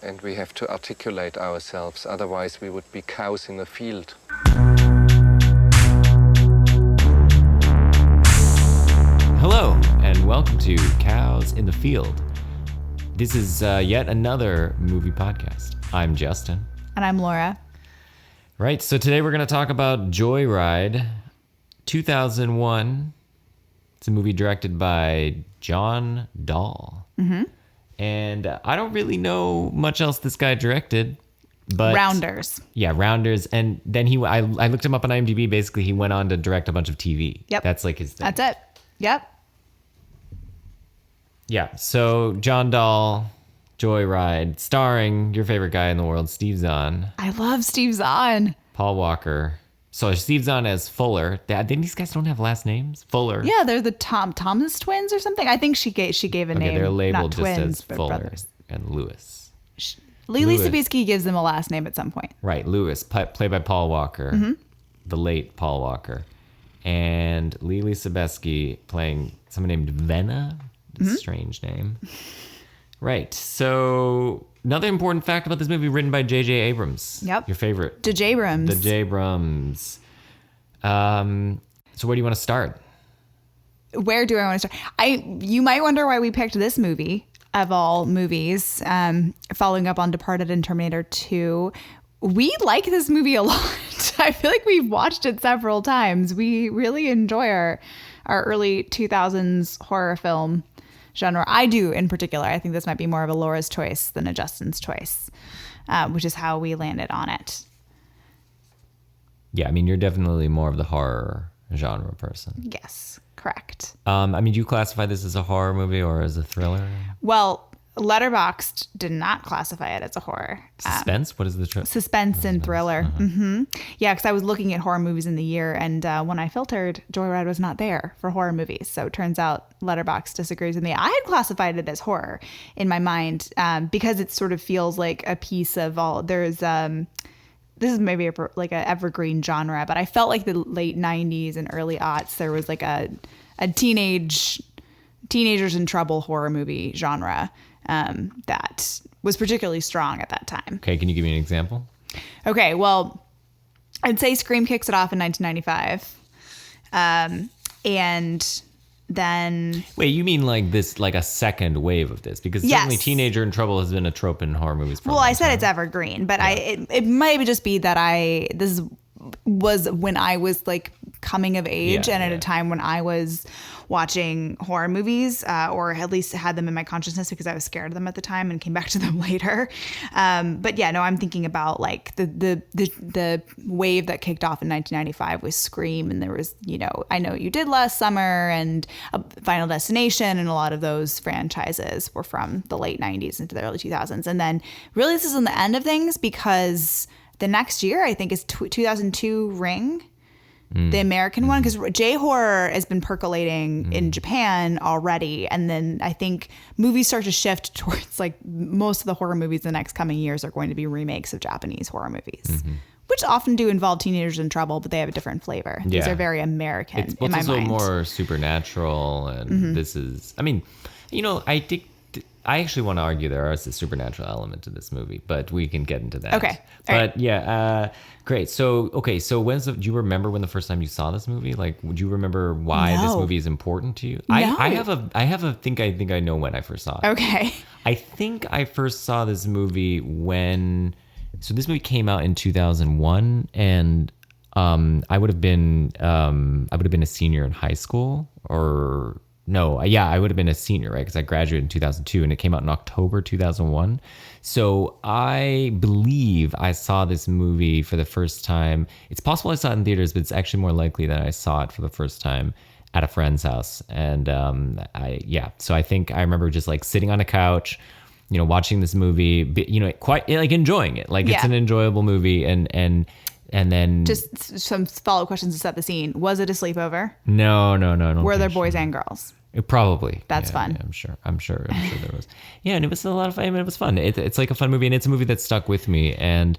and we have to articulate ourselves. Otherwise, we would be cows in a field. Hello, and welcome to Cows in the Field. This is yet another movie podcast. I'm Justin. And I'm Laura. Right, so today we're going to talk about Joyride, 2001. It's a movie directed by John Dahl. Mm-hmm. And I don't really know much else this guy directed, but... Rounders. Yeah, Rounders. And then I looked him up on IMDb. Basically, he went on to direct a bunch of TV. Yep. That's like his thing. That's it. Yep. Yeah, so John Dahl, Joyride, starring your favorite guy in the world, Steve Zahn. I love Steve Zahn. Paul Walker. So Steve Zahn as Fuller. These guys don't have last names? Fuller. Yeah, they're the Thomas twins or something. I think she gave a name. They're labeled not twins, just as but Fuller brothers. and Lewis. Lily Lewis. Sobieski gives them a last name at some point. Right, Lewis, played by Paul Walker, the late Paul Walker. And Lily Sobieski playing someone named Venna. Strange name. Right, so... Another important fact about this movie, written by J.J. Abrams. Yep. Your favorite. The J-Brums. The J-Brums. So where do you want to start? Where do I want to start? You might wonder why we picked this movie of all movies, following up on Departed and Terminator 2. We like this movie a lot. I feel like we've watched it several times. We really enjoy our early 2000s horror film genre. I do in particular. I think this might be more of a Laura's choice than a Justin's choice, which is how we landed on it. Yeah, I mean, you're definitely more of the horror genre person. Yes, correct. Do you classify this as a horror movie or as a thriller? Well, Letterboxd did not classify it as a horror. Suspense? What is the suspense and thriller? Mm-hmm. Yeah, because I was looking at horror movies in the year, and when I filtered, Joyride was not there for horror movies. So it turns out Letterboxd disagrees with me. I had classified it as horror in my mind because it sort of feels like a piece of all. There's this is maybe like an evergreen genre, but I felt like the late 90s and early aughts, there was like a teenagers in trouble horror movie genre that was particularly strong at that time. Okay, can you give me an example? Okay, well, I'd say Scream kicks it off in 1995. And then... Wait, you mean like this, like a second wave of this? Because certainly teenager in trouble has been a trope in horror movies for a long I said time. It's evergreen, but it might just be that this was when I was like coming of age and at a time when I was watching horror movies, or at least had them in my consciousness because I was scared of them at the time and came back to them later. But yeah, no, I'm thinking about like the wave that kicked off in 1995 with Scream, and there was, I Know You Did Last Summer and Final Destination, and a lot of those franchises were from the late 90s into the early 2000s. And then really this is on the end of things because the next year I think is 2002 Ring. The American one, because J-horror has been percolating in Japan already, and then I think movies start to shift towards like most of the horror movies the next coming years are going to be remakes of Japanese horror movies, which often do involve teenagers in trouble, but they have a different flavor. These are very American in my mind. It's also more supernatural, and this is, I actually want to argue there is a supernatural element to this movie, but we can get into that. Okay. But great. So, do you remember when the first time you saw this movie? Like, would you remember why this movie is important to you? No. I think I know when I first saw it. Okay. I think I first saw this movie so this movie came out in 2001, and I would have been a senior in high school, or no, I would have been a senior, right? Because I graduated in 2002, and it came out in October 2001. So I believe I saw this movie for the first time. It's possible I saw it in theaters, but it's actually more likely that I saw it for the first time at a friend's house. And so I think I remember just like sitting on a couch, watching this movie, quite like enjoying it. Like it's an enjoyable movie, and then just some follow-up questions to set the scene. Was it a sleepover? No. Were there boys and girls? Probably. That's fun. Yeah, I'm sure there was. Yeah, and it was a lot of fun. I mean, it was fun. It's like a fun movie, and it's a movie that stuck with me. And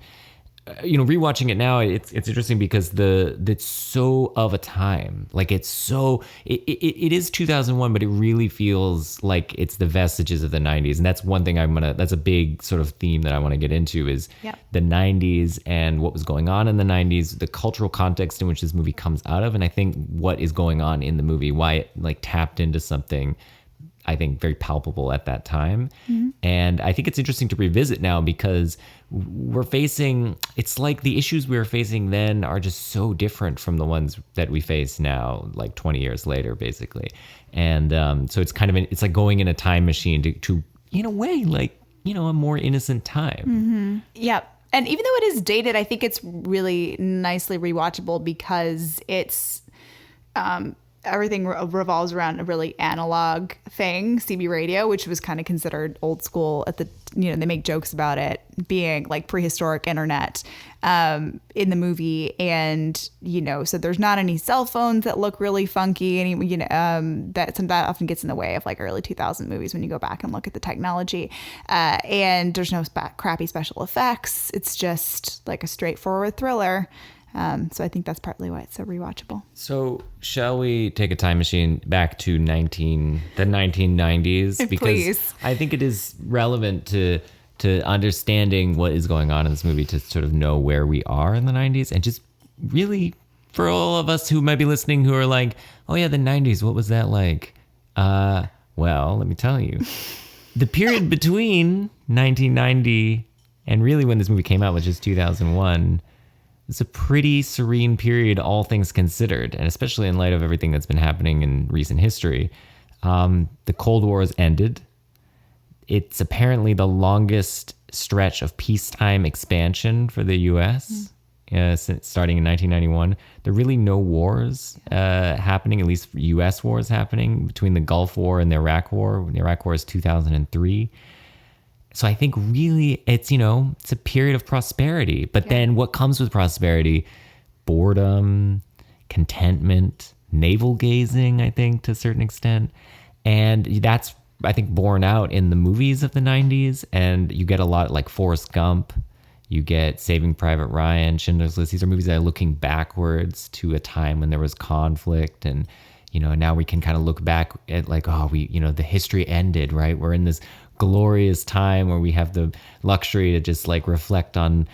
rewatching it now, it's interesting because it's so of a time. Like it's so it is 2001, but it really feels like it's the vestiges of the 90s. And that's one thing that's a big sort of theme that I want to get into is the 90s and what was going on in the 90s, the cultural context in which this movie comes out of, and I think what is going on in the movie, why it like tapped into something I think very palpable at that time. Mm-hmm. And I think it's interesting to revisit now because it's like the issues we were facing then are just so different from the ones that we face now, like 20 years later, basically. And so it's kind of, it's like going in a time machine to in a way, like, a more innocent time. Mm-hmm. Yeah. And even though it is dated, I think it's really nicely rewatchable because it's, everything revolves around a really analog thing, CB radio, which was kind of considered old school at the, they make jokes about it being like prehistoric internet in the movie. And, so there's not any cell phones that look really funky. That often gets in the way of like early 2000 movies when you go back and look at the technology. And there's no crappy special effects. It's just like a straightforward thriller. So I think that's partly why it's so rewatchable. So shall we take a time machine back to the 1990s? Because Please. I think it is relevant to understanding what is going on in this movie to sort of know where we are in the 90s. And just really for all of us who might be listening who are like, oh yeah, the 90s, what was that like? Well, let me tell you. The period between 1990 and really when this movie came out, which is 2001, it's a pretty serene period, all things considered, and especially in light of everything that's been happening in recent history. The Cold War has ended. It's apparently the longest stretch of peacetime expansion for the U.S. Since starting in 1991. There are really no wars happening, at least U.S. wars happening, between the Gulf War and the Iraq War. The Iraq War is 2003. So I think really it's a period of prosperity. But then what comes with prosperity? Boredom, contentment, navel gazing, I think, to a certain extent. And that's, I think, borne out in the movies of the 90s. And you get a lot like Forrest Gump. You get Saving Private Ryan, Schindler's List. These are movies that are looking backwards to a time when there was conflict. And, now we can kind of look back at like, the history ended, right? We're in this glorious time where we have the luxury to just like reflect on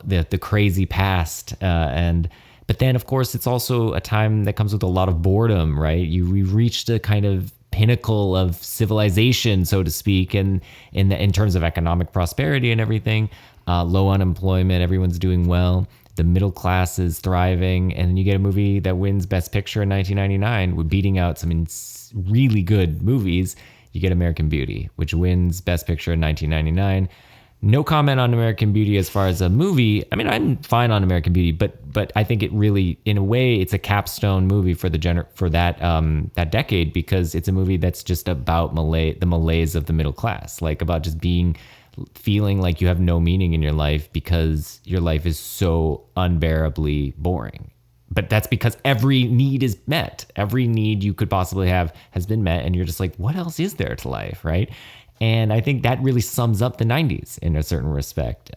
the crazy past. But then of course it's also a time that comes with a lot of boredom, right? We've reached a kind of pinnacle of civilization, so to speak, and in terms of economic prosperity and everything, low unemployment, everyone's doing well. The middle class is thriving, and then you get a movie that wins Best Picture in 1999, with beating out some really good movies. You get American Beauty, which wins Best Picture in 1999. No comment on American Beauty as far as a movie. I mean, I'm fine on American Beauty, but I think it really, in a way, it's a capstone movie for that decade, because it's a movie that's just about the malaise of the middle class, like about just feeling like you have no meaning in your life because your life is so unbearably boring. But that's because every need is met. Every need you could possibly have has been met. And you're just like, what else is there to life, right? And I think that really sums up the 90s in a certain respect.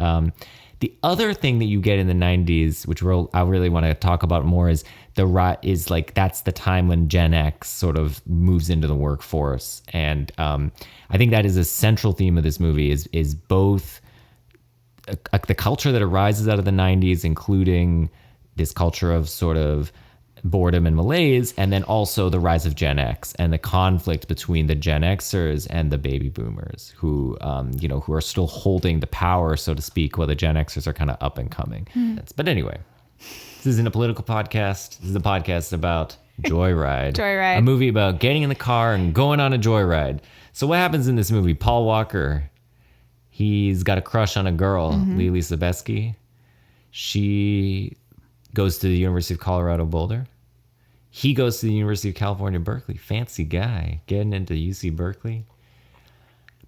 The other thing that you get in the 90s, which I really want to talk about more, is that's the time when Gen X sort of moves into the workforce. And I think that is a central theme of this movie is both the culture that arises out of the 90s, including this culture of sort of boredom and malaise, and then also the rise of Gen X and the conflict between the Gen Xers and the baby boomers who are still holding the power, so to speak, while the Gen Xers are kind of up and coming. But anyway, this isn't a political podcast. This is a podcast about Joyride. Joyride. A movie about getting in the car and going on a joyride. So what happens in this movie? Paul Walker, he's got a crush on a girl, Lily Sobieski. She goes to the University of Colorado Boulder. He goes to the University of California, Berkeley. Fancy guy, getting into UC Berkeley.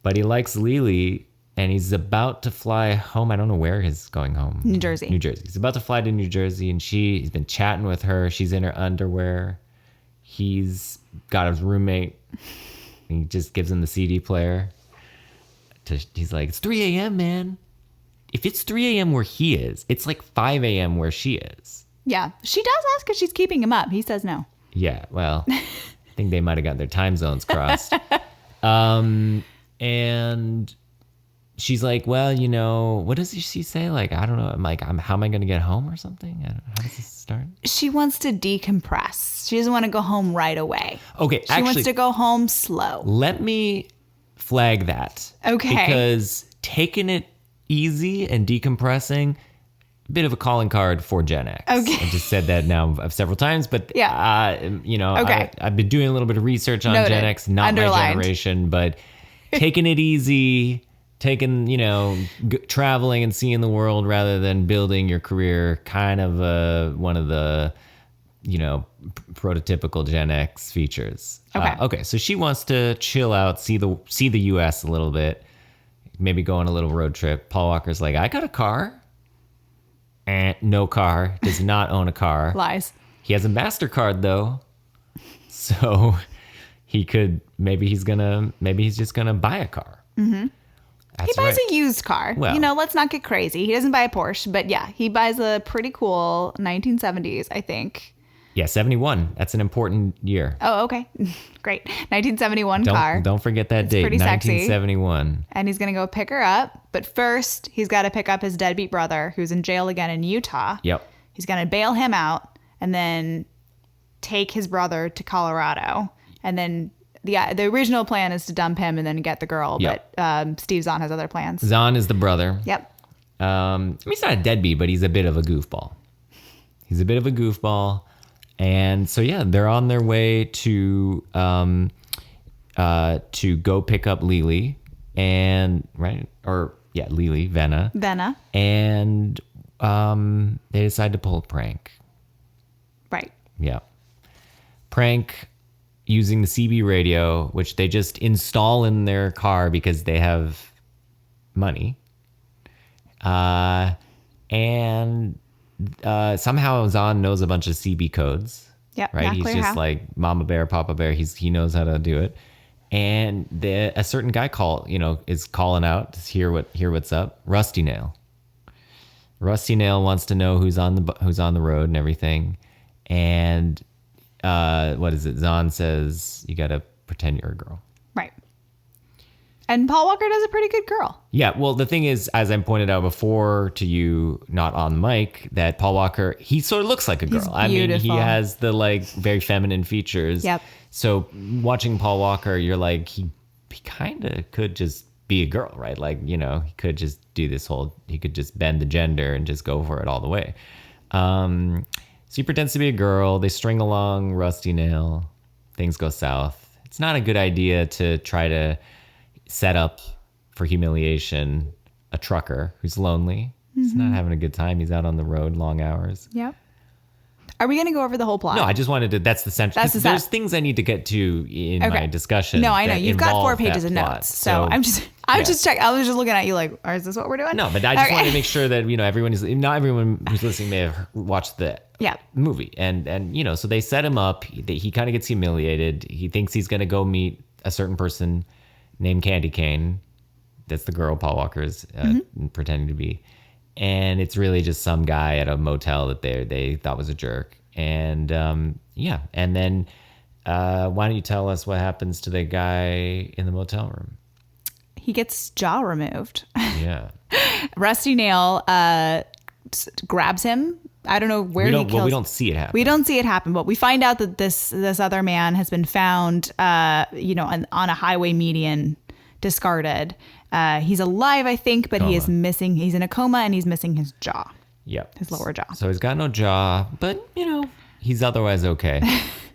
But he likes Lily, and he's about to fly home. I don't know where he's going home. New Jersey. He's about to fly to New Jersey, and he's been chatting with her. She's in her underwear. He's got his roommate. And he just gives him the CD player. He's like, it's 3 a.m., man. if it's 3 a.m. where he is, it's like 5 a.m. where she is. Yeah. She does ask if she's keeping him up. He says no. Yeah, well, I think they might have got their time zones crossed. And she's like, well, what does she say? Like, I don't know. I'm like, how am I going to get home or something? I don't know. How does this start? She wants to decompress. She doesn't want to go home right away. Okay, she wants to go home slow. Let me flag that. Okay. Because taking it easy and decompressing, a bit of a calling card for Gen X. Okay. I just said that now several times, but yeah. Okay. I've been doing a little bit of research on Gen X, not my generation, but taking it easy, traveling and seeing the world rather than building your career, kind of one of the prototypical Gen X features. Okay. So she wants to chill out, see the US a little bit, maybe go on a little road trip. Paul Walker's like, I got a car. No car. Does not own a car. Lies. He has a MasterCard though. So maybe he's just gonna buy a car. Mm-hmm. He buys a used car. Well, let's not get crazy. He doesn't buy a Porsche, but yeah, he buys a pretty cool 1970s, I think. Yeah, 71. That's an important year. Oh, okay. Great. 1971 car. Don't forget that date. Pretty 1971. Sexy. And he's going to go pick her up. But first, he's got to pick up his deadbeat brother, who's in jail again in Utah. Yep. He's going to bail him out and then take his brother to Colorado. And then the original plan is to dump him and then get the girl. Yep. But Steve Zahn has other plans. Zahn is the brother. Yep. He's not a deadbeat, but he's a bit of a goofball. And so, yeah, they're on their way to go pick up Lily Lily, Venna. And they decide to pull a prank. Right. Yeah. Prank using the CB radio, which they just install in their car because they have money. And somehow Zahn knows a bunch of CB codes. Yep, right. He's just like Mama Bear, Papa Bear. He knows how to do it. And a certain guy is calling out to hear what's up. Rusty Nail. Rusty Nail wants to know who's on the road and everything. And what is it? Zahn says you got to pretend you're a girl. Right. And Paul Walker does a pretty good girl. Yeah, well, the thing is, as I pointed out before to you, not on the mic, that Paul Walker, he sort of looks like a girl. He's beautiful. He has the very feminine features. Yep. So watching Paul Walker, you're like, he kind of could just be a girl, right? Like, he could just do he could just bend the gender and just go for it all the way. So he pretends to be a girl. They string along Rusty Nail. Things go south. It's not a good idea to try to set up for humiliation a trucker who's lonely. He's not having a good time. He's out on the road, long hours. Yep. Are we going to go over the whole plot? No, I just wanted to. That's the central. There's things I need to get to in my discussion. No, I know you've got 4 pages of notes, so I'm just checking. I was just looking at you like, is this what we're doing? No, but I just wanted to make sure that not everyone who's listening may have watched the movie, and so they set him up. He kind of gets humiliated. He thinks he's going to go meet a certain person named Candy Cane. That's the girl Paul Walker's pretending to be. And it's really just some guy at a motel that they thought was a jerk. And and then why don't you tell us what happens to the guy in the motel room? He gets jaw removed. Yeah. Rusty Nail grabs him. I don't know where he kills. Well, we don't see it happen. We don't see it happen, but we find out that this other man has been found, on a highway median, discarded. He's alive, I think, but he is missing. He's in a coma and he's missing his jaw. Yep. His lower jaw. So he's got no jaw, but he's otherwise okay.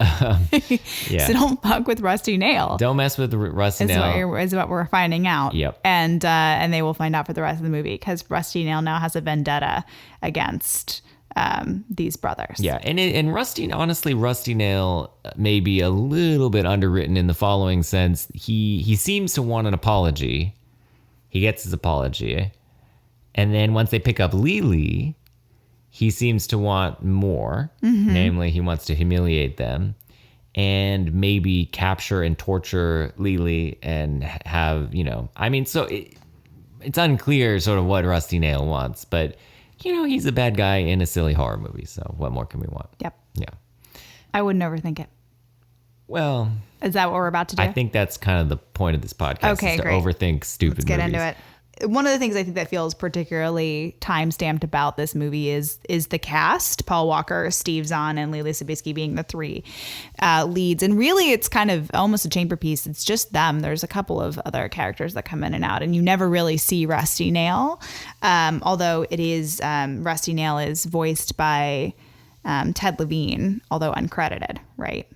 Yeah. So don't fuck with Rusty Nail. Don't mess with Rusty Nail. Is what we're finding out. Yep. And they will find out for the rest of the movie because Rusty Nail now has a vendetta against these brothers. Yeah, and Rusty Nail may be a little bit underwritten in the following sense. He seems to want an apology. He gets his apology. And then once they pick up Lily, he seems to want more. Mm-hmm. Namely, he wants to humiliate them and maybe capture and torture Lily and have, it's unclear sort of what Rusty Nail wants, but he's a bad guy in a silly horror movie. So what more can we want? Yep. Yeah. I wouldn't overthink it. Well, is that what we're about to do? I think that's kind of the point of this podcast. Okay, is to great. Overthink stupid Let's get movies. into it. One of the things I think that feels particularly time-stamped about this movie is the cast. Paul Walker, Steve Zahn, and Lily Sobieski being the three leads. And really, it's kind of almost a chamber piece. It's just them. There's a couple of other characters that come in and out, and you never really see Rusty Nail. Although it is, Rusty Nail is voiced by Ted Levine, although uncredited, right?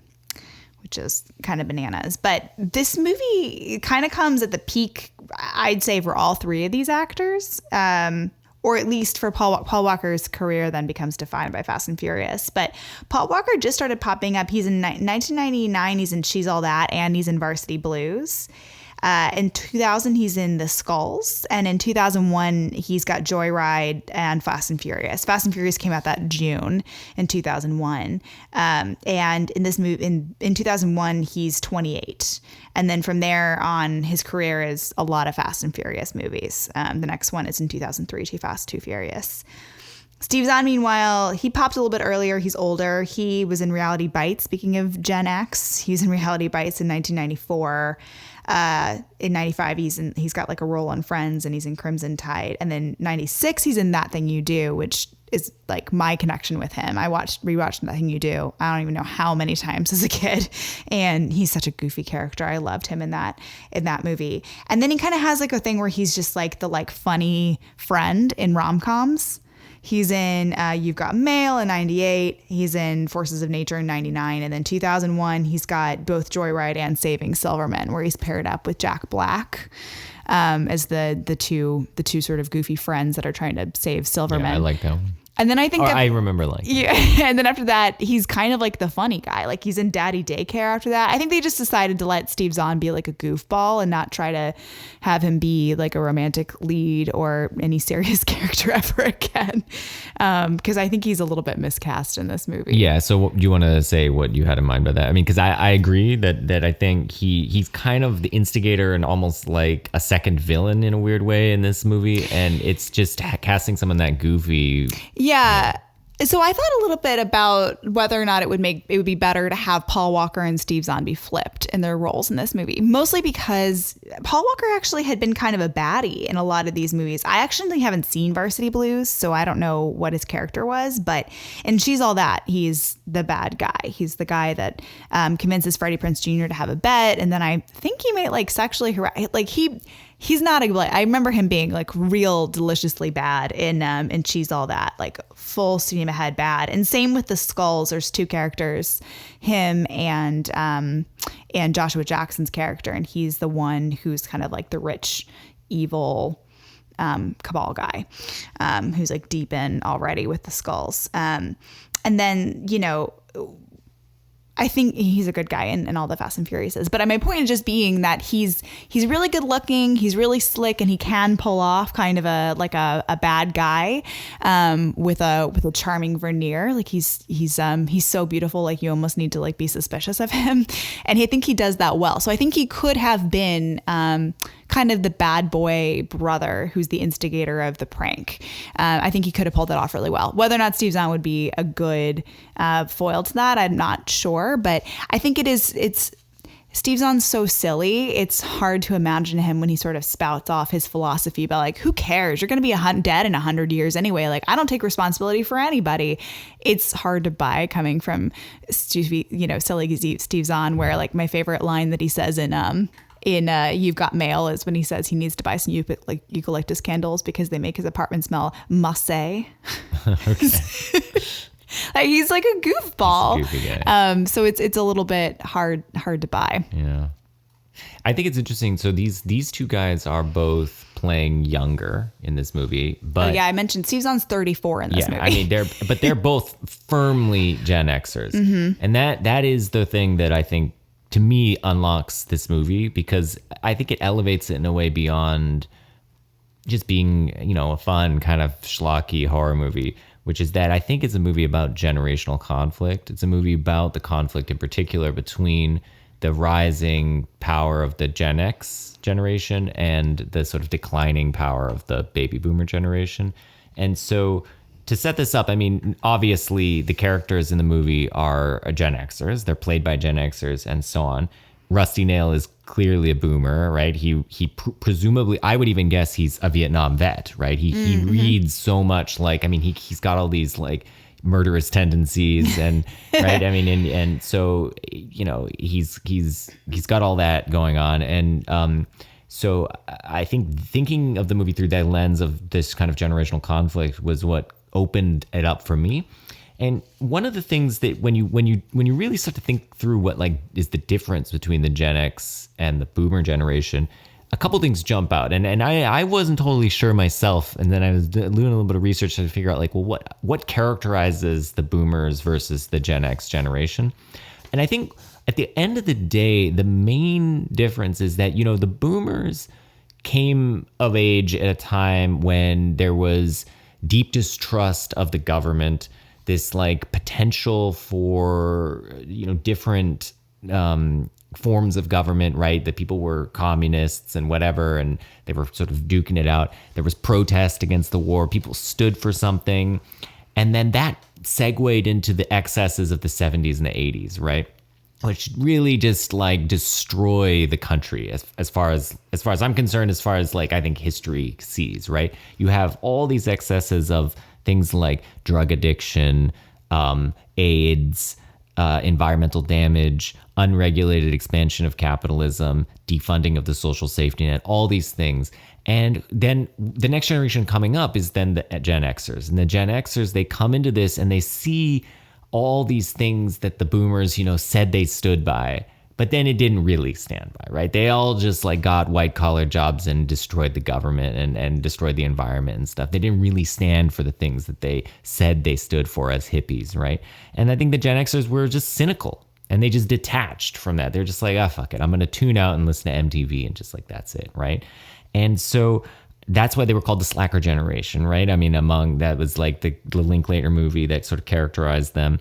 Which is kind of bananas. But this movie kind of comes at the peak, I'd say, for all three of these actors, or at least for Paul Walker's career then becomes defined by Fast and Furious. But Paul Walker just started popping up. He's in 1999, he's in She's All That, and he's in Varsity Blues. In 2000, he's in The Skulls. And in 2001, he's got Joyride and Fast and Furious. Fast and Furious came out that June in 2001. And in this movie, in 2001, he's 28. And then from there on, his career is a lot of Fast and Furious movies. The next one is in 2003, Too Fast, Too Furious. Steve Zahn, meanwhile, he popped a little bit earlier. He's older. He was in Reality Bites. Speaking of Gen X, he was in Reality Bites in 1994. In 95, he's got like a role on Friends, and he's in Crimson Tide. And then 96, he's in That Thing You Do, which is like my connection with him. I rewatched That Thing You Do. I don't even know how many times as a kid. And he's such a goofy character. I loved him in that movie. And then he kind of has like a thing where he's just like the like funny friend in rom-coms. He's in You've Got Mail in 98. He's in Forces of Nature in 99. And then 2001, he's got both Joyride and Saving Silverman, where he's paired up with Jack Black as the two sort of goofy friends that are trying to save Silverman. Yeah, I like that one. And then I think I remember yeah. And then after that, he's kind of like the funny guy. Like he's in Daddy Daycare after that. I think they just decided to let Steve Zahn be like a goofball and not try to have him be like a romantic lead or any serious character ever again. Because I think he's a little bit miscast in this movie. Yeah. So do you want to say what you had in mind by that? I mean, because I agree that I think he's kind of the instigator and almost like a second villain in a weird way in this movie. And it's just casting someone that goofy. Yeah. So I thought a little bit about whether or not it would be better to have Paul Walker and Steve Zahn be flipped in their roles in this movie, mostly because Paul Walker actually had been kind of a baddie in a lot of these movies. I actually haven't seen Varsity Blues, so I don't know what his character was, but in She's All That, he's the bad guy. He's the guy that convinces Freddie Prinze Jr. to have a bet, and then I think he may like sexually harass, like he's not I remember him being like real deliciously bad in She's All That, like full steam ahead bad. And same with The Skulls. There's two characters, him and Joshua Jackson's character, and he's the one who's kind of like the rich, evil cabal guy who's like deep in already with The Skulls. And then, I think he's a good guy in all the Fast and Furiouses. But my point is just being that he's really good looking, he's really slick, and he can pull off kind of a bad guy with a charming veneer. Like he's so beautiful, like you almost need to like be suspicious of him. And I think he does that well. So I think he could have been kind of the bad boy brother who's the instigator of the prank. I think he could have pulled that off really well. Whether or not Steve Zahn would be a good foil to that, I'm not sure. But I think it's Steve Zahn's so silly. It's hard to imagine him when he sort of spouts off his philosophy about like, who cares? You're going to be dead in 100 years anyway. Like, I don't take responsibility for anybody. It's hard to buy coming from silly Steve Zahn, where like my favorite line that he says in You've Got Mail is when he says he needs to buy some eucalyptus candles because they make his apartment smell musty. Okay. Like he's like a goofball. He's a goofy guy. So it's a little bit hard to buy. Yeah. I think it's interesting. So these two guys are both playing younger in this movie, but I mentioned Steve Zahn's 34 in this movie. I mean they're both firmly Gen Xers. Mm-hmm. And that is the thing that I think to me unlocks this movie, because I think it elevates it in a way beyond just being, a fun kind of schlocky horror movie, which is that I think it's a movie about generational conflict. It's a movie about the conflict in particular between the rising power of the Gen X generation and the sort of declining power of the baby boomer generation. And so to set this up, I mean, obviously the characters in the movie are Gen Xers. They're played by Gen Xers and so on. Rusty Nail is clearly a boomer, right? He presumably, I would even guess he's a Vietnam vet, right? He reads so much, like, I mean, he's got all these like murderous tendencies and right. I mean, and so, you know, he's got all that going on. And so I think thinking of the movie through that lens of this kind of generational conflict was what opened it up for me. And one of the things that when you really start to think through what like is the difference between the Gen X and the boomer generation, a couple things jump out. And I wasn't totally sure myself. And then I was doing a little bit of research to figure out like, well, what characterizes the boomers versus the Gen X generation? And I think at the end of the day, the main difference is that, you know, the boomers came of age at a time when there was deep distrust of the government, this like potential for, you know, different forms of government, right? That people were communists and whatever, and they were sort of duking it out. There was protest against the war. People stood for something. And then that segued into the excesses of the 70s and the 80s, right? Which really just like destroy the country as far as I'm concerned, as far as like I think history sees, right? You have all these excesses of things like drug addiction, AIDS, environmental damage, unregulated expansion of capitalism, defunding of the social safety net, all these things. And then the next generation coming up is then the Gen Xers. And the Gen Xers, they come into this and they see all these things that the boomers, you know, said they stood by, but then it didn't really stand by, right? They all just like got white collar jobs and destroyed the government and destroyed the environment and stuff. They didn't really stand for the things that they said they stood for as hippies, right? And I think the Gen Xers were just cynical and they just detached from that. They're just like, ah, fuck it. I'm going to tune out and listen to MTV and just like, that's it, right? And so that's why they were called the slacker generation, right? I mean, that was like the Linklater movie that sort of characterized them.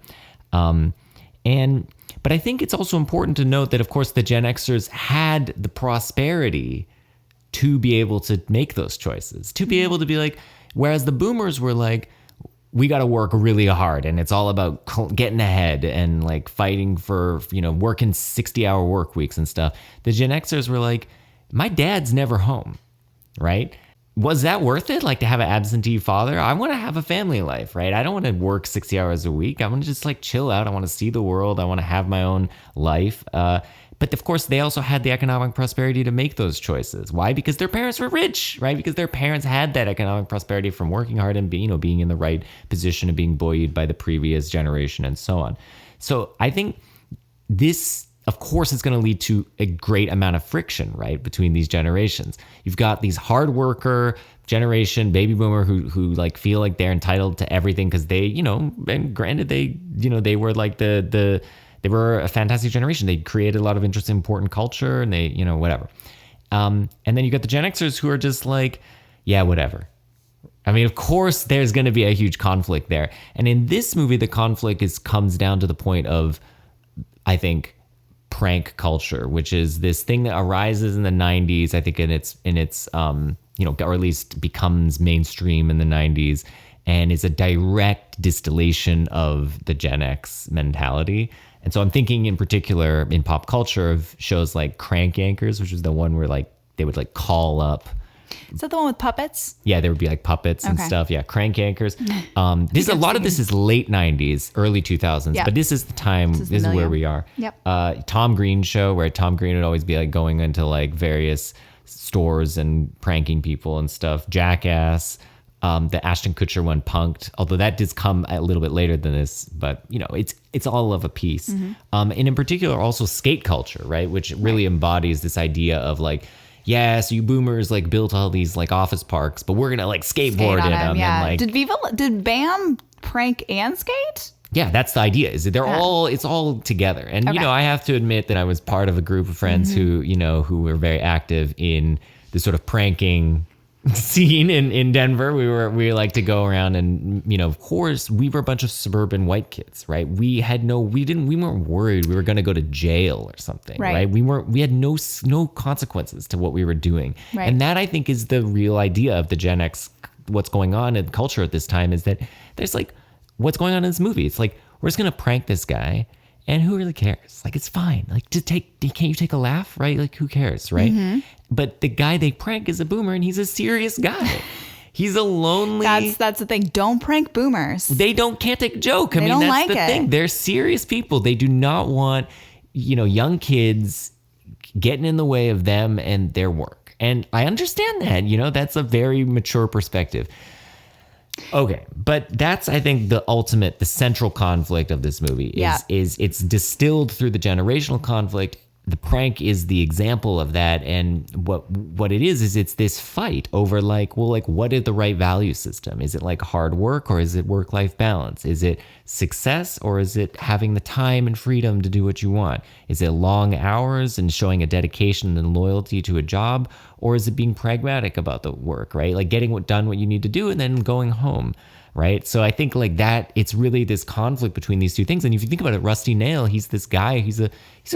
But I think it's also important to note that, of course, the Gen Xers had the prosperity to be able to make those choices, to be able to be like, whereas the boomers were like, we got to work really hard and it's all about getting ahead and like fighting for, you know, working 60-hour work weeks and stuff. The Gen Xers were like, my dad's never home, right? Was that worth it? Like to have an absentee father? I want to have a family life, right? I don't want to work 60 hours a week. I want to just like chill out. I want to see the world. I want to have my own life. But of course, they also had the economic prosperity to make those choices. Why? Because their parents were rich, right? Because their parents had that economic prosperity from working hard and being in the right position and being buoyed by the previous generation and so on. So I think this, of course, it's going to lead to a great amount of friction, right, between these generations. You've got these hard worker generation, baby boomer, who like feel like they're entitled to everything because they, you know, and granted they, you know, they were like they were a fantastic generation. They created a lot of interesting, important culture, and they, you know, whatever. And then you got the Gen Xers who are just like, yeah, whatever. I mean, of course, there's going to be a huge conflict there. And in this movie, the conflict comes down to the point of, I think, prank culture, which is this thing that arises in the 90s, I think in its you know, or at least becomes mainstream in the 90s, and is a direct distillation of the Gen X mentality. And so I'm thinking in particular in pop culture of shows like Crank Yankers, which is the one where like they would like call up. Is that the one with puppets? Yeah, there would be like puppets and stuff. Yeah, Crank Yankers. This a lot of this is late 90s, early 2000s, Yep. but this is the time, this is where we are. Yep. Tom Green show, where Tom Green would always be like going into like various stores and pranking people and stuff. Jackass, the Ashton Kutcher one, Punked, although that does come a little bit later than this, but you know, it's all of a piece. And in particular also skate culture, right? Which really embodies this idea of like, yeah, so you boomers like built all these like office parks, but we're gonna like skateboard in them. Yeah. And, like, did BAM prank and skate? Yeah, that's the idea. Is that it's all together. And you know, I have to admit that I was part of a group of friends who were very active in the sort of pranking scene in Denver. We like to go around and, of course, we were a bunch of suburban white kids, right? We weren't worried we were going to go to jail or something, right? We had no consequences to what we were doing. Right. And that, I think, is the real idea of the Gen X, what's going on in culture at this time, is that there's like, what's going on in this movie? It's like, we're just going to prank this guy. And who really cares? Like, it's fine. Like, can't you take a laugh, right? Like, who cares, right? Mm-hmm. But the guy they prank is a boomer, and he's a serious guy. He's a lonely. That's the thing. Don't prank boomers. They can't take a joke. That's the thing. They're serious people. They do not want, young kids getting in the way of them and their work. And I understand that. That's a very mature perspective. Okay, but that's, I think, the central conflict of this movie is it's distilled through the generational conflict. The prank is the example of that, and what it is it's this fight over what is the right value system? Is it like hard work, or is it work-life balance? Is it success, or is it having the time and freedom to do what you want? Is it long hours and showing a dedication and loyalty to a job, or is it being pragmatic about the work, right? Like getting done what you need to do and then going home, right? So I think like that, it's really this conflict between these two things. And if you think about it, Rusty Nail, he's this guy, he's a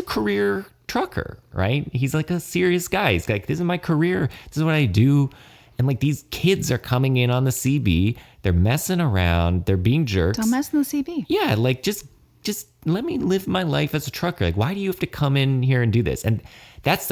career trucker, right? He's like a serious guy. He's like, this is my career. This is what I do. And like these kids are coming in on the CB. They're messing around. They're being jerks. Don't mess in the CB. Yeah, like just let me live my life as a trucker. Like, why do you have to come in here and do this? And that's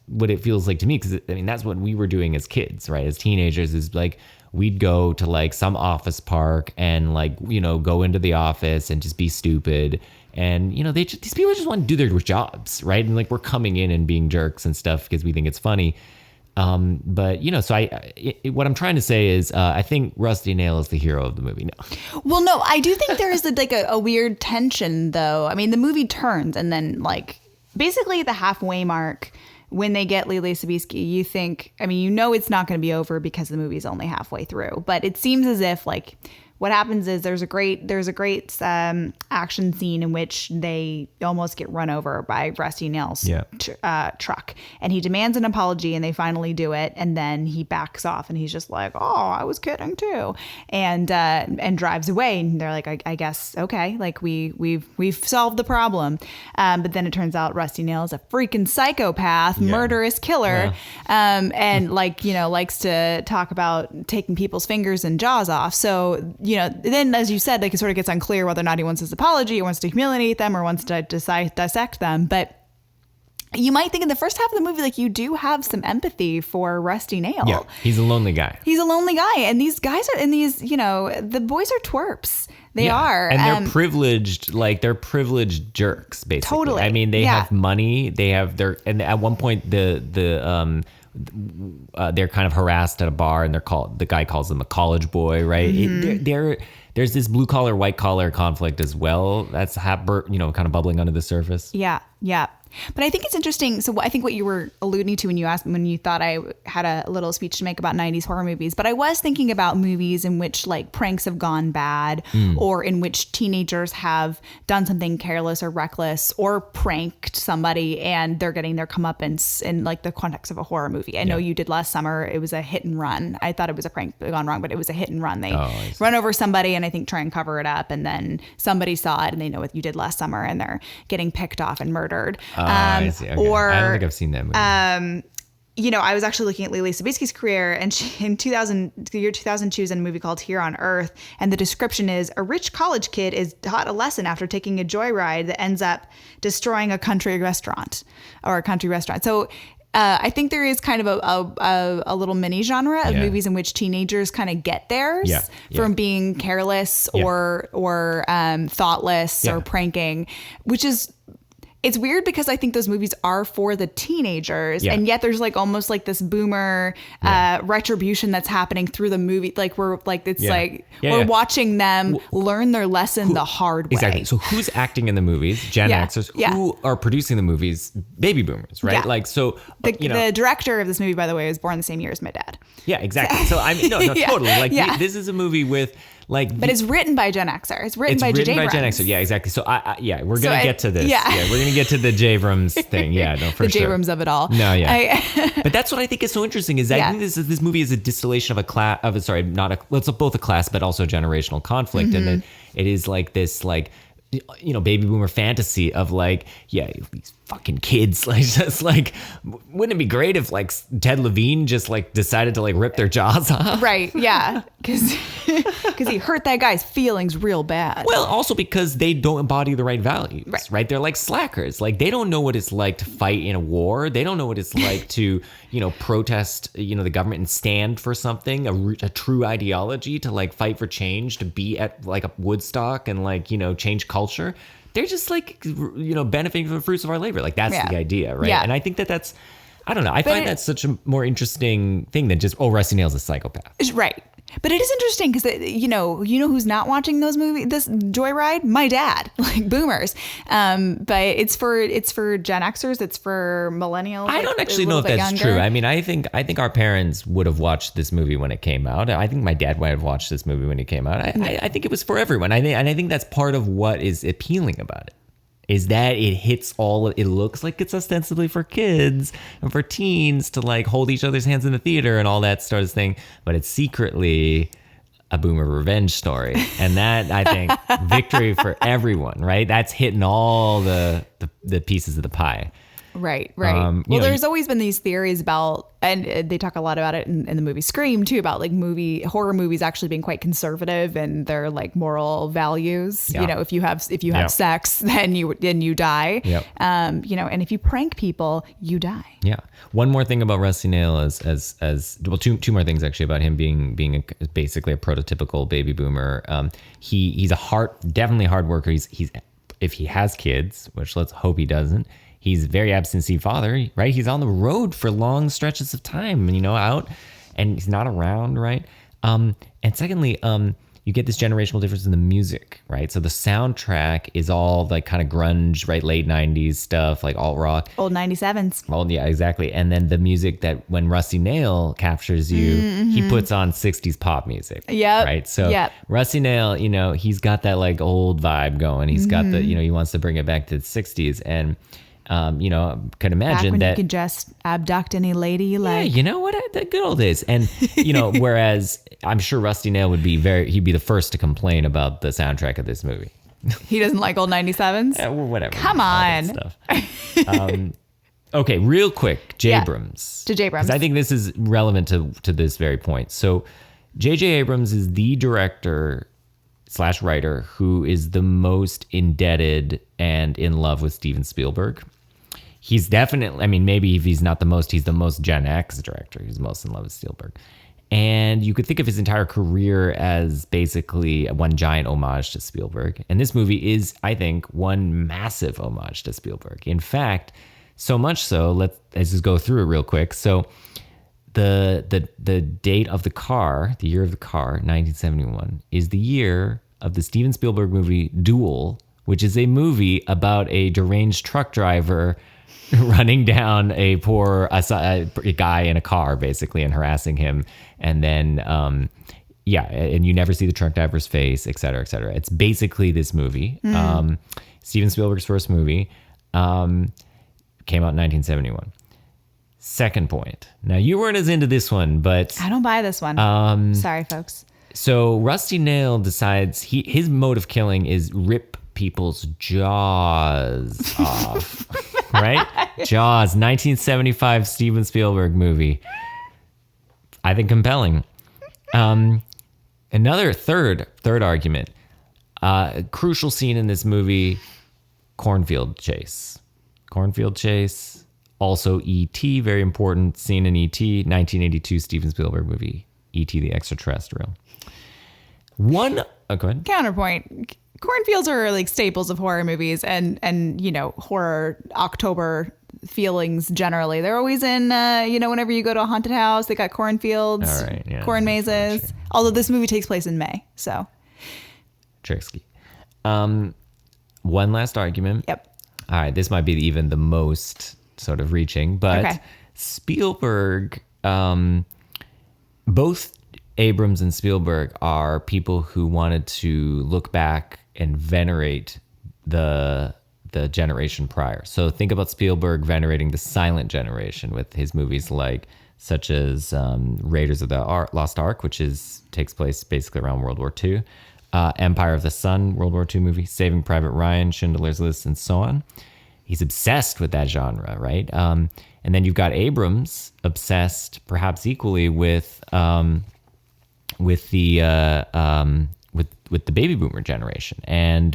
what it feels like to me. Because that's what we were doing as kids, right? As teenagers, is like we'd go to like some office park and like, go into the office and just be stupid. And, these people just want to do their jobs, right? And like we're coming in and being jerks and stuff because we think it's funny. But, so what I'm trying to say is I think Rusty Nail is the hero of the movie. No. Well, no, I do think there is a weird tension, though. I mean, the movie turns and then like basically the halfway mark, when they get Lily Sobieski, you think, it's not going to be over because the movie's only halfway through. But it seems as if like what happens is there's a great action scene in which they almost get run over by Rusty Nail's truck, and he demands an apology, and they finally do it, and then he backs off, and he's just like, "Oh, I was kidding too," and drives away. And they're like, "I guess okay, like we've solved the problem," but then it turns out Rusty Nail is a freaking psychopath, murderous killer, and likes to talk about taking people's fingers and jaws off. So. Then as you said, like it sort of gets unclear whether or not he wants his apology or wants to humiliate them or wants to dissect them. But you might think in the first half of the movie, like you do have some empathy for Rusty Nail. Yeah, he's a lonely guy. And these guys are, the boys are twerps. They are. And they're privileged, they're privileged jerks, basically. Totally. They have money. They have and at one point they're kind of harassed at a bar, and the guy calls them a college boy, right? Mm-hmm. There's this blue collar, white collar conflict as well. That's kind of bubbling under the surface. Yeah. But I think it's interesting. So I think what you were alluding to when you thought I had a little speech to make about 90s horror movies, but I was thinking about movies in which like pranks have gone bad or in which teenagers have done something careless or reckless or pranked somebody and they're getting their comeuppance in like the context of a horror movie. I know you did last summer. It was a hit and run. I thought it was a prank gone wrong, but it was a hit and run. They run over somebody and I think try and cover it up, and then somebody saw it and they know what you did last summer and they're getting picked off and murdered. I see. Okay. Or I don't think I've seen that movie. I was actually looking at Lily Sobieski's career, and she, in the year 2000, she was in a movie called Here on Earth, and the description is a rich college kid is taught a lesson after taking a joyride that ends up destroying a country restaurant. So I think there is kind of a little mini genre of movies in which teenagers kind of get theirs from being careless or thoughtless or pranking, which is. It's weird because I think those movies are for the teenagers, and yet there's like almost like this boomer retribution that's happening through the movie. Like we're watching them learn their lesson the hard way. Exactly. So who's acting in the movies? Gen Xers. Who are producing the movies? Baby boomers, right? Yeah. The director of this movie, by the way, was born the same year as my dad. Yeah, exactly. So totally. Like this is a movie with Like, but it's written by Gen Xer. It's written by J.J. Abrams. Gen Xer. Yeah, exactly. So yeah, we're gonna get to this. Yeah. We're gonna get to the J. Abrams thing. Yeah, no, for the sure. J. Abrams of it all. No, yeah. But that's what I think is so interesting is I think this movie is a distillation of a class of it's both a class but also a generational conflict, and then it is like this baby boomer fantasy of like, yeah, these fucking kids, like, just like, wouldn't it be great if like Ted Levine just like decided to like rip their jaws off? Right. Yeah. Because he hurt that guy's feelings real bad. Well, also because they don't embody the right values, right? They're like slackers. Like, they don't know what it's like to fight in a war. They don't know what it's like to, protest, the government and stand for something, a true ideology, to like fight for change, to be at like a Woodstock and like, change culture. They're just like, benefiting from the fruits of our labor. Like, that's the idea, right? Yeah. And I think that's, I don't know. I find that's such a more interesting thing than just, Rusty Nail's a psychopath. Right. But it is interesting because, who's not watching those movies, this Joyride? My dad, like boomers. But it's for Gen Xers. It's for millennials. I don't actually know if that's true. I mean, I think our parents would have watched this movie when it came out. I think my dad might have watched this movie when it came out. I think it was for everyone. I think that's part of what is appealing about it. Is that it hits it looks like it's ostensibly for kids and for teens to like hold each other's hands in the theater and all that sort of thing, but it's secretly a boomer revenge story. And that, I think, victory for everyone, right? That's hitting all the pieces of the pie. Right. There's always been these theories about, and they talk a lot about it in the movie Scream too, about like horror movies actually being quite conservative and their like moral values. Yeah. If you have sex, then you die. Yep. And if you prank people, you die. Yeah. One more thing about Rusty Nail is two more things actually about him being basically a prototypical baby boomer. He's definitely a hard worker. He's if he has kids, which let's hope he doesn't. He's a very absentee father, right? He's on the road for long stretches of time, out, and he's not around, right? And secondly, you get this generational difference in the music, right? So the soundtrack is all like kind of grunge, right? Late 90s stuff, like alt rock. Old 97s. Oh, yeah, exactly. And then the music that when Rusty Nail captures you, he puts on 60s pop music. Yep. Right? So Rusty Nail, he's got that like old vibe going. He's got the, he wants to bring it back to the 60s. And could imagine back when that you could just abduct any lady, like the good old days. And whereas I'm sure Rusty Nail he'd be the first to complain about the soundtrack of this movie. He doesn't like old 97s. Yeah, well, whatever. Come on. Stuff. Okay, real quick, J. Abrams. To J. Abrams. Because I think this is relevant to this very point. So, J.J. Abrams is the director / writer who is the most indebted and in love with Steven Spielberg. He's definitely, maybe if he's not the most, he's the most Gen X director. He's most in love with Spielberg. And you could think of his entire career as basically one giant homage to Spielberg. And this movie is, I think, one massive homage to Spielberg. In fact, so much so, let's just go through it real quick. So the date of the car, the year of the car, 1971, is the year of the Steven Spielberg movie Duel, which is a movie about a deranged truck driver running down a poor a guy in a car, basically, and harassing him. And then, and you never see the truck driver's face, et cetera, et cetera. It's basically this movie. Steven Spielberg's first movie came out in 1971. Second point. Now, you weren't as into this one, but I don't buy this one. Sorry, folks. So Rusty Nail decides his mode of killing is rip people's jaws off. Right? Jaws, 1975 Steven Spielberg movie. I think compelling. Another third argument. Crucial scene in this movie, cornfield chase. Also E.T., very important scene in E.T., 1982 Steven Spielberg movie, E.T. the Extraterrestrial. Go ahead. Counterpoint. Cornfields are like staples of horror movies and horror October feelings generally. They're always in, whenever you go to a haunted house, they got cornfields, all right, yeah, corn mazes. Sure. Although this movie takes place in May, so. Tricksky. One last argument. Yep. All right, this might be even the most sort of reaching, but okay. Spielberg, both Abrams and Spielberg are people who wanted to look back and venerate the generation prior. So think about Spielberg venerating the silent generation with his movies such as Raiders of the Lost Ark, which takes place basically around World War II, Empire of the Sun, World War II movie, Saving Private Ryan, Schindler's List, and so on. He's obsessed with that genre, right? And then you've got Abrams obsessed, perhaps equally, with the baby boomer generation, and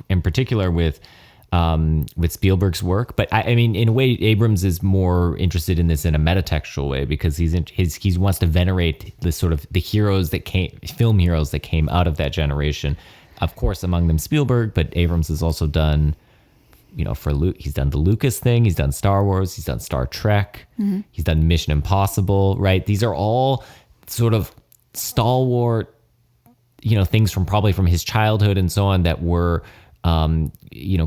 in particular with Spielberg's work. But I mean, in a way, Abrams is more interested in this in a metatextual way, because he wants to venerate the sort of the film heroes that came out of that generation. Of course, among them Spielberg, but Abrams has also done, he's done the Lucas thing, he's done Star Wars, he's done Star Trek, he's done Mission Impossible, right? These are all sort of stalwart, things from his childhood and so on that were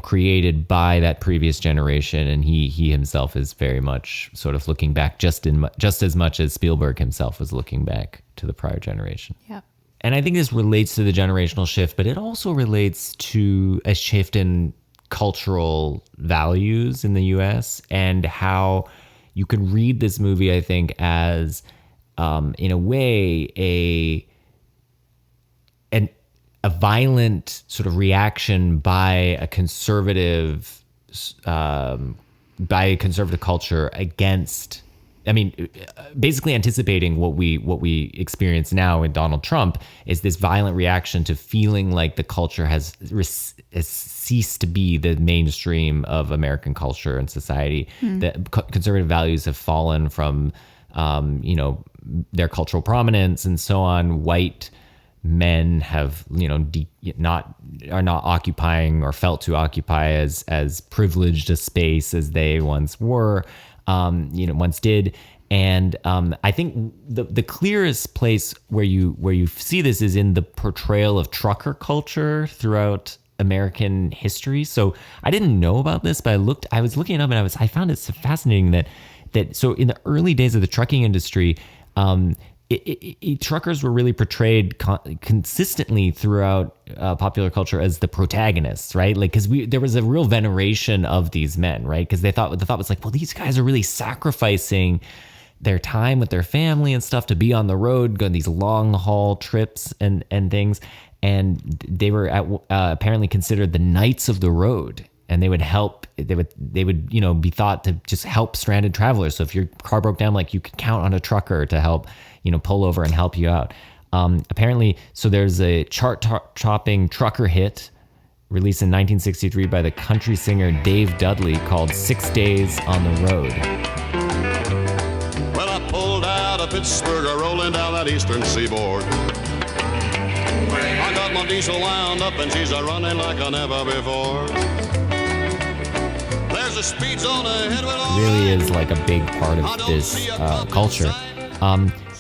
created by that previous generation, and he himself is very much sort of looking back just as much as Spielberg himself was looking back to the prior generation. Yeah. And I think this relates to the generational shift, but it also relates to a shift in cultural values in the US, and how you can read this movie, I think, as in a way a violent sort of reaction by a conservative culture against, basically anticipating what we experience now in Donald Trump, is this violent reaction to feeling like the culture has ceased to be the mainstream of American culture and society. That conservative values have fallen from their cultural prominence and so on. White men have not occupying or felt to occupy as privileged a space as they once were, once did. And I think the clearest place where you see this is in the portrayal of trucker culture throughout American history. So I didn't know about this, but I was looking it up, and I found it so fascinating that so in the early days of the trucking industry, truckers were really portrayed consistently throughout popular culture as the protagonists, right? Like, because there was a real veneration of these men, right? Because the thought was like, well, these guys are really sacrificing their time with their family and stuff to be on the road, going these long haul trips and things, and they were apparently considered the knights of the road. And they would help. They would be thought to just help stranded travelers. So if your car broke down, like, you could count on a trucker to help, pull over and help you out. Apparently, so there's a chart-topping trucker hit released in 1963 by the country singer Dave Dudley called 6 Days on the Road. Well, I pulled out of Pittsburgh, rolling down that eastern seaboard. I got my diesel wound up and she's a-running like I never before. There's a speed zone ahead with all really is like a big part of this culture.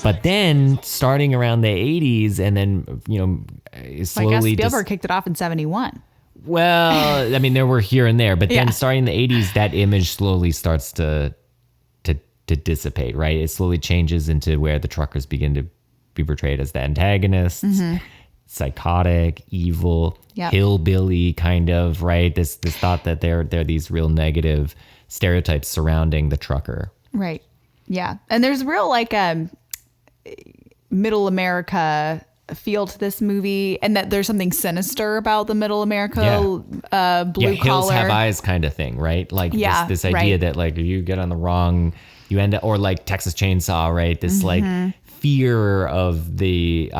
But then starting around the 80s, and then, slowly... I guess Spielberg kicked it off in 71. Well, there were here and there, but then starting in the 80s, that image slowly starts to dissipate, right? It slowly changes into where the truckers begin to be portrayed as the antagonists, psychotic, evil, hillbilly kind of, right? This thought that they're these real negative stereotypes surrounding the trucker. Right. Yeah. And there's real middle America feel to this movie, and that there's something sinister about the middle America blue collar. Hills have eyes kind of thing, right? Like this idea that like if you get on the wrong, you end up, or like Texas Chainsaw, right? This like fear of the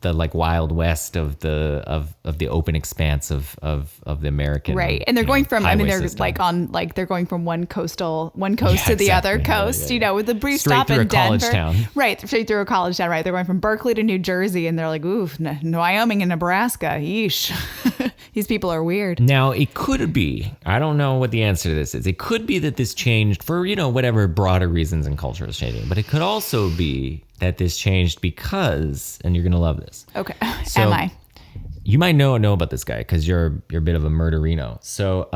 like Wild West of the open expanse of the American, right? And they're going from they're system. they're going from one coast to the other coast, with a brief stop in Denver, right? Straight through a college town, right? They're going from Berkeley to New Jersey, and they're like, ooh, Wyoming and Nebraska, yeesh. These people are weird. Now it could be, I don't know what the answer to this is. It could be that this changed for whatever broader reasons and culture is changing, but it could also be that this changed because, and you're gonna love this. Okay, so, am I? You might know about this guy because you're a bit of a murderino. So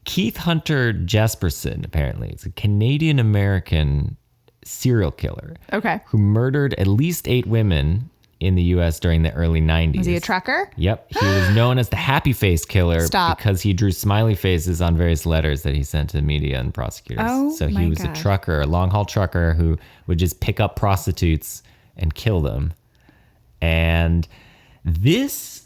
Keith Hunter Jesperson, apparently, is a Canadian American serial killer. Okay. Who murdered at least 8 women in the U.S. during the early 90s. Was he a trucker? Yep. He was known as the happy face killer Stop. because he drew smiley faces on various letters that he sent to media and prosecutors. Oh, so he my was God. a trucker, a long haul trucker who would just pick up prostitutes and kill them. And this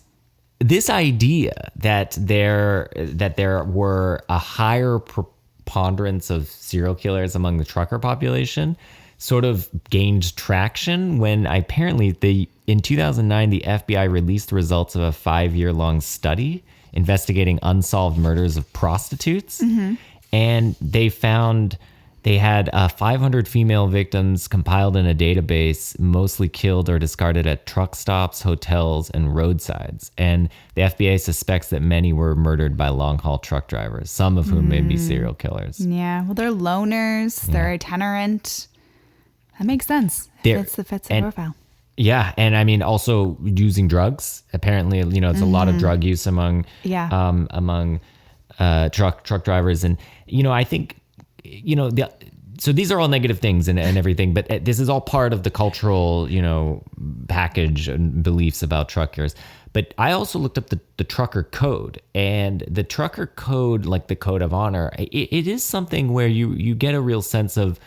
idea that there were a higher preponderance of serial killers among the trucker population sort of gained traction when apparently in 2009 the FBI released the results of a 5-year-long study investigating unsolved murders of prostitutes. And they found they had 500 female victims compiled in a database, mostly killed or discarded at truck stops, hotels, and roadsides. And the FBI suspects that many were murdered by long-haul truck drivers, some of whom may be serial killers. Yeah. Well, they're loners. They're itinerant. That makes sense. Fits the profile. Yeah, and I mean also using drugs. Apparently, it's a lot of drug use among truck drivers, and I think so these are all negative things and everything, but this is all part of the cultural package and beliefs about truckers. But I also looked up the trucker code, and the trucker code, like the code of honor, it is something where you get a real sense of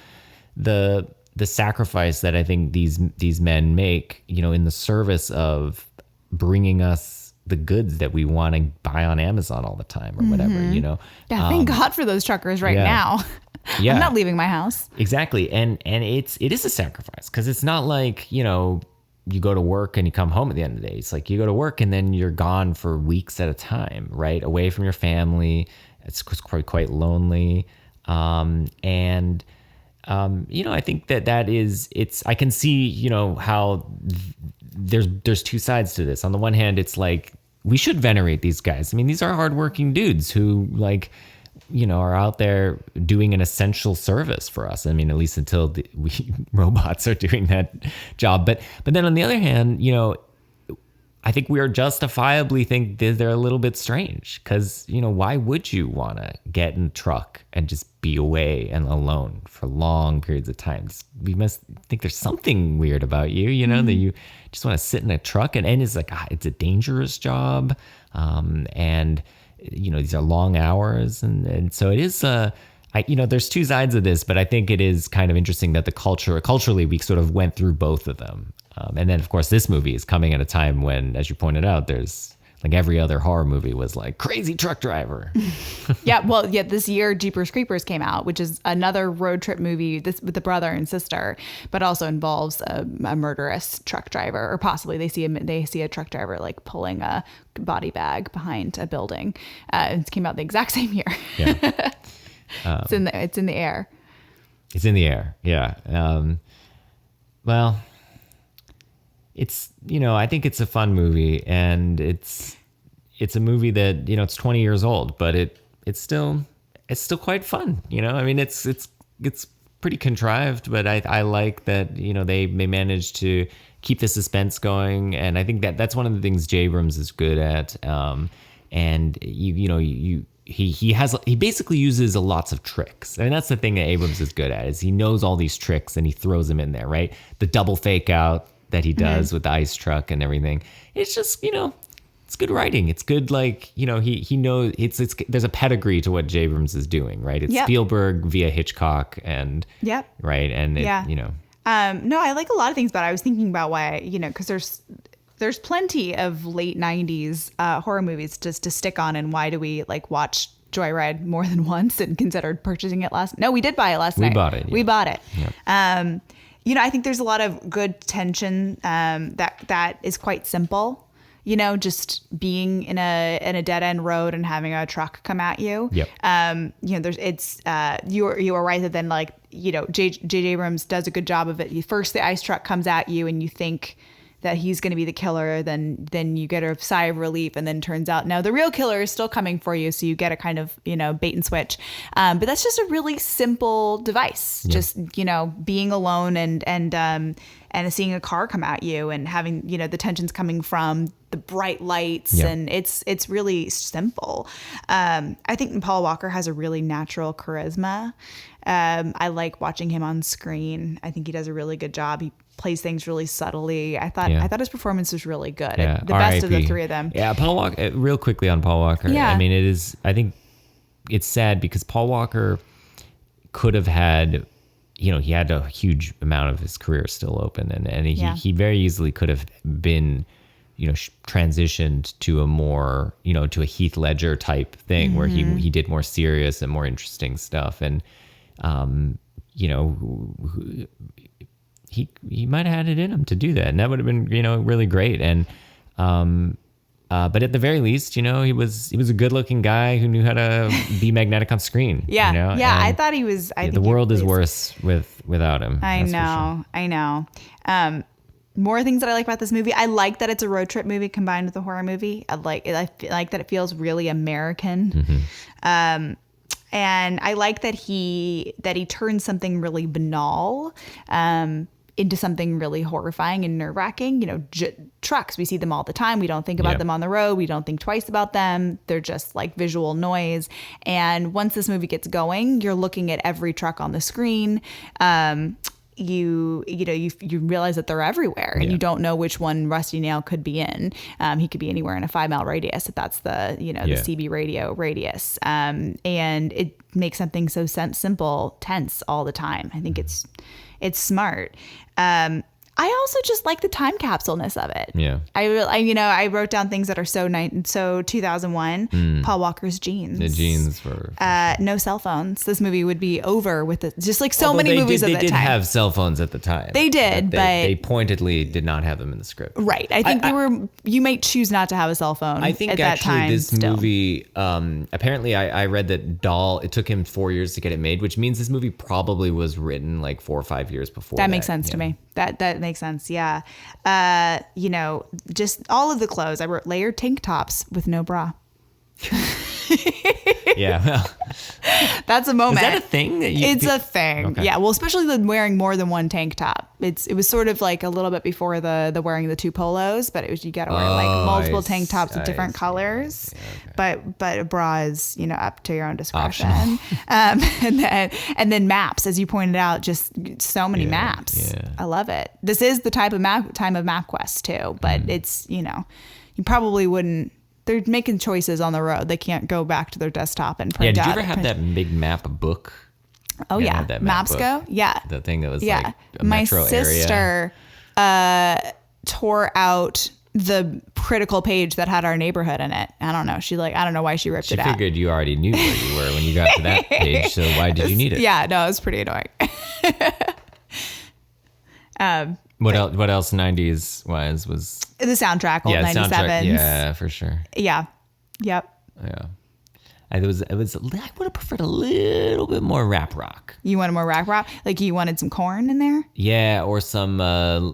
the sacrifice that I think these men make, in the service of bringing us the goods that we want to buy on Amazon all the time or whatever, Yeah, thank God for those truckers right now. Yeah. I'm not leaving my house. Exactly. And it is a sacrifice because it's not like, you go to work and you come home at the end of the day. It's like you go to work and then you're gone for weeks at a time, right? Away from your family. It's quite lonely. I think that is, I can see, how there's two sides to this. On the one hand, it's like, we should venerate these guys. I mean, these are hardworking dudes who are out there doing an essential service for us. I mean, at least until robots are doing that job. But then on the other hand, I think we are justifiably think that they're a little bit strange because, why would you want to get in a truck and just be away and alone for long periods of time? We must think there's something weird about you, that you just want to sit in a truck and it's like, it's a dangerous job. And these are long hours. And so it is, there's two sides of this, but I think it is kind of interesting that culturally, we sort of went through both of them. And then, of course, this movie is coming at a time when, as you pointed out, there's like every other horror movie was like crazy truck driver. This year Jeepers Creepers came out, which is another road trip movie with the brother and sister, but also involves a murderous truck driver, or possibly they see a truck driver like pulling a body bag behind a building. It came out the exact same year. Yeah. It's in the air. It's in the air. Yeah. It's, I think it's a fun movie, and it's a movie that, it's 20 years old, but it's still quite fun. I mean, it's pretty contrived, but I like that, they managed to keep the suspense going. And I think that's one of the things J. Abrams is good at. And he basically uses lots of tricks. I mean, that's the thing that Abrams is good at, is he knows all these tricks and he throws them in there, right? The double fake out that he does with the ice truck and everything. It's just, it's good writing. It's good, he knows it's there's a pedigree to what J. Abrams is doing, right? It's Spielberg via Hitchcock and right. And no, I like a lot of things, but I was thinking about why, because there's plenty of late 90s horror movies just to stick on, and why do we watch Joyride more than once and considered purchasing it last? No, we did buy it last night. We bought it. Yep. I think there's a lot of good tension that is quite simple. Just being in a dead end road and having a truck come at you. Yep. You are right that then J.J. Abrams does a good job of it. First, the ice truck comes at you and you think that he's going to be the killer. Then you get a sigh of relief, and then turns out no, the real killer is still coming for you. So you get a kind of bait and switch. But that's just a really simple device. Yeah. Just being alone and and seeing a car come at you and having, you know, the tensions coming from the bright lights, and it's really simple. I think Paul Walker has a really natural charisma. I like watching him on screen. I think he does a really good job. He plays things really subtly. I thought his performance was really good. Yeah. The best of the three of them. Yeah, Paul Walker. Real quickly on Paul Walker. Yeah. I mean, it is. I think it's sad because Paul Walker could have had, you know, he had a huge amount of his career still open, and he very easily could have been, you know, transitioned to a more, you know, to a Heath Ledger type thing where he did more serious and more interesting stuff. And, you know, he might have had it in him to do that. And that would have been, you know, really great. And, but at the very least, you know, he was a good looking guy who knew how to be magnetic on screen. Yeah. You know? Yeah. And I thought he was, the world is worse without him. I know. More things that I like about this movie. I like that it's a road trip movie combined with a horror movie. I like that it feels really American. And I like that he turns something really banal into something really horrifying and nerve-wracking. You know, trucks, we see them all the time. We don't think about them on the road. We don't think twice about them. They're just like visual noise. And once this movie gets going, you're looking at every truck on the screen. You realize that they're everywhere, and you don't know which one Rusty Nail could be in. He could be anywhere in a 5-mile radius if that's the the CB radio radius. And it makes something so simple tense all the time. I think it's smart. I also just like the time capsule-ness of it. Yeah. I wrote down things that are so 2001. Paul Walker's jeans. The jeans were no cell phones. This movie would be over with it. Just like so many movies at that time. They did have cell phones at the time. They did, but they pointedly did not have them in the script. Right. I think you might choose not to have a cell phone. I think at actually that time this still. movie, apparently I read that Dahl, it took him 4 years to get it made, which means this movie probably was written like 4 or 5 years before. That makes sense to me. That makes sense. Yeah. Just all of the clothes. I wrote layered tank tops with no bra. Yeah. Well, that's a moment. Is that a thing? It's a thing. Okay. Yeah. Well, especially the wearing more than one tank top. It was sort of like a little bit before the wearing the two polos, but you got to wear like multiple tank tops with different colors. Yeah, okay. But a bra is, up to your own discretion. And then maps, as you pointed out, just so many maps. Yeah. I love it. This is the time of MapQuest too, but it's, you probably wouldn't. They're making choices on the road. They can't go back to their desktop and print out. Did you ever have that big map book? Oh, yeah. Mapsco? Yeah. The thing that was like a metro area. My sister tore out the critical page that had our neighborhood in it. I don't know. I don't know why she ripped it out. She figured you already knew where you were when you got to that page, so why did you need it? Yeah, no, it was pretty annoying. What else 90s wise was the soundtrack, old 97s. Yeah, for sure. Yeah. Yep. Yeah. I would have preferred a little bit more rap rock. You wanted more rap rock? Like you wanted some Korn in there? Yeah, or some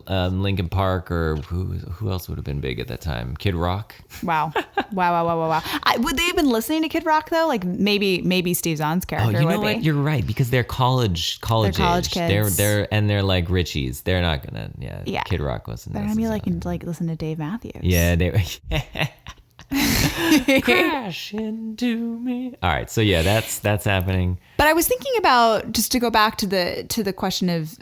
Linkin Park, or who else would have been big at that time? Kid Rock. Wow. Would they have been listening to Kid Rock though? Like maybe Steve Zahn's character would be. Oh, you know what? You're right, because they're college age. Kids. They're like Richies. They're not gonna. Yeah. Kid Rock wasn't. They're gonna be like listen to Dave Matthews. Yeah, they. Crash into me. All right, so yeah, that's happening. But I was thinking about, just to go back to the question of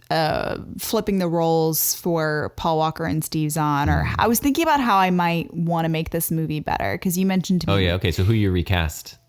flipping the roles for Paul Walker and Steve Zahn, or I was thinking about how I might want to make this movie better, because you mentioned to me. Oh yeah, okay. So who you recast?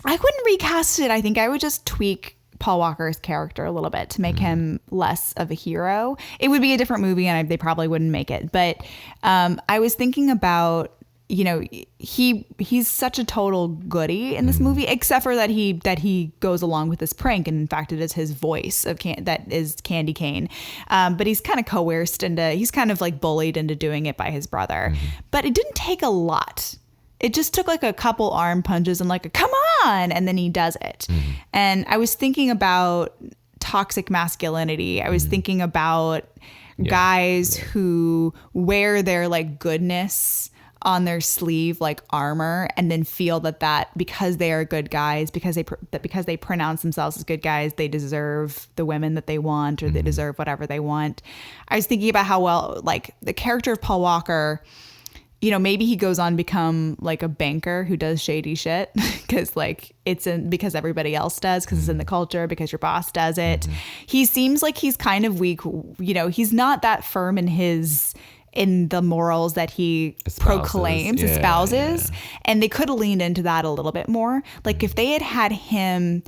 I wouldn't recast it. I think I would just tweak Paul Walker's character a little bit to make him less of a hero. It would be a different movie, and they probably wouldn't make it. But I was thinking about, he's such a total goodie in this movie, except for that he goes along with this prank, and in fact it is his voice that is Candy Cane, but he's kind of coerced he's kind of like bullied into doing it by his brother. But it didn't take a lot. It just took like a couple arm punches and like a come on, and then he does it. And I was thinking about toxic masculinity. I was thinking about guys who wear their like goodness on their sleeve like armor, and then feel that because they are good guys, because they pronounce themselves as good guys, they deserve the women that they want, or they deserve whatever they want. I was thinking about how well, like, the character of Paul Walker, you know, maybe he goes on to become like a banker who does shady shit because like because everybody else does, because it's in the culture, because your boss does it. He seems like he's kind of weak. You know, he's not that firm in the morals that he espouses. And they could have leaned into that a little bit more. Like if they had him,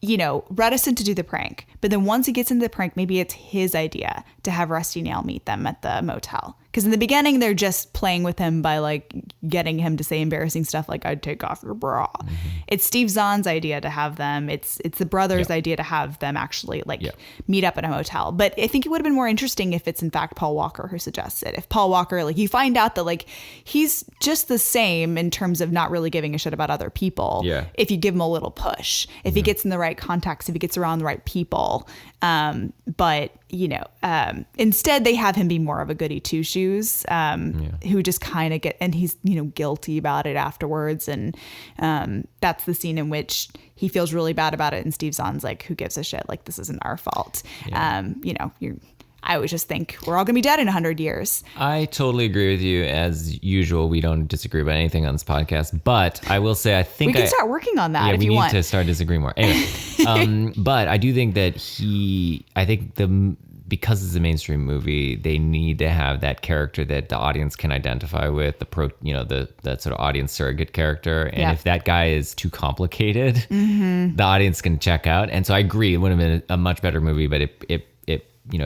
you know, reticent to do the prank, but then once he gets into the prank, maybe it's his idea to have Rusty Nail meet them at the motel. Because in the beginning, they're just playing with him by like getting him to say embarrassing stuff like, I'd take off your bra. It's Steve Zahn's idea to have them. It's the brothers' idea to have them actually like meet up at a motel. But I think it would have been more interesting if it's in fact Paul Walker who suggests it. If Paul Walker, like, you find out that like he's just the same in terms of not really giving a shit about other people. If you give him a little push, if he gets in the right contacts, if he gets around the right people. But you know, instead they have him be more of a goody two shoes, who just kind of and he's, you know, guilty about it afterwards. And, that's the scene in which he feels really bad about it. And Steve Zahn's like, who gives a shit? Like, this isn't our fault. You know, I always just think we're all gonna be dead in 100 years. I totally agree with you. As usual, we don't disagree about anything on this podcast, but I will say, I think we can start working on that if you want. We need to start disagreeing more. Anyway, but I do think that because it's a mainstream movie, they need to have that character that the audience can identify with, that sort of audience surrogate character. And if that guy is too complicated, the audience can check out. And so I agree, it would have been a much better movie, but it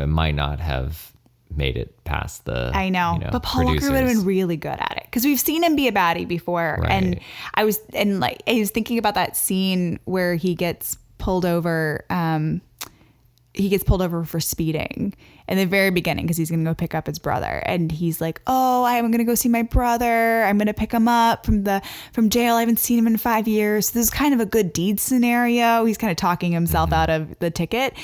might not have made it past the. I know, but Paul Walker would have been really good at it because we've seen him be a baddie before. Right. And I was thinking about that scene where he gets pulled over. He gets pulled over for speeding in the very beginning because he's going to go pick up his brother. And he's like, oh, I'm going to go see my brother. I'm going to pick him up from jail. I haven't seen him in 5 years. So this is kind of a good deed scenario. He's kind of talking himself out of the ticket.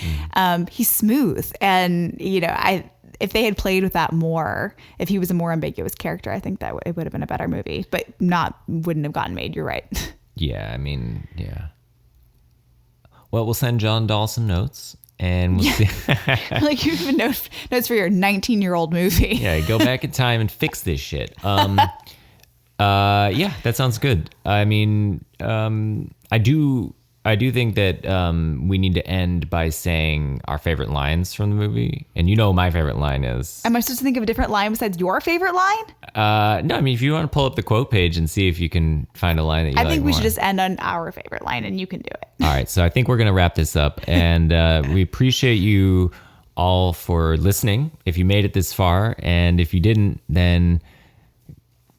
He's smooth. And, you know, if they had played with that more, if he was a more ambiguous character, I think that it would have been a better movie, but wouldn't have gotten made. You're right. Yeah. I mean, yeah. Well, we'll send John Dahl some notes. And we'll see. Like, you have notes for your 19-year-old movie. Yeah, go back in time and fix this shit. Yeah, that sounds good. I mean, I do think that we need to end by saying our favorite lines from the movie. And you know my favorite line is... Am I supposed to think of a different line besides your favorite line? No, I mean, if you want to pull up the quote page and see if you can find a line that you like I think we more. should just end on our favorite line and you can do it. All right, so I think we're going to wrap this up. And we appreciate you all for listening. If you made it this far, and if you didn't, then...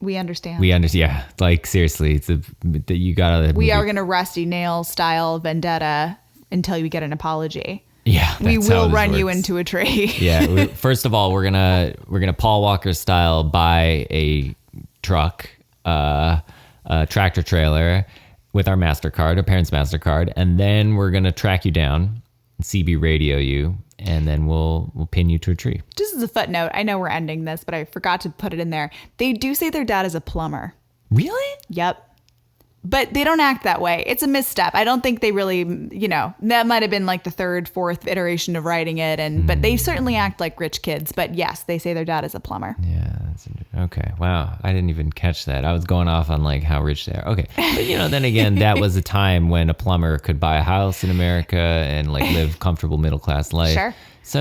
We understand. Yeah, like seriously, you gotta. We are gonna Rusty Nail style vendetta until you get an apology. Yeah, we will run you into a tree. Yeah. First of all, we're gonna Paul Walker style buy a truck, a tractor trailer with our MasterCard, our parents' MasterCard, and then we're gonna track you down, CB radio you. And then we'll pin you to a tree. Just as a footnote, I know we're ending this, but I forgot to put it in there. They do say their dad is a plumber. Really? Yep. But they don't act that way. It's a misstep. I don't think they really, that might have been like the third, fourth iteration of writing it. But they certainly act like rich kids. But yes, they say their dad is a plumber. Yeah. Okay. Wow. I didn't even catch that. I was going off on like how rich they are. Okay. But then again, that was a time when a plumber could buy a house in America and like live comfortable middle class life. Sure. So,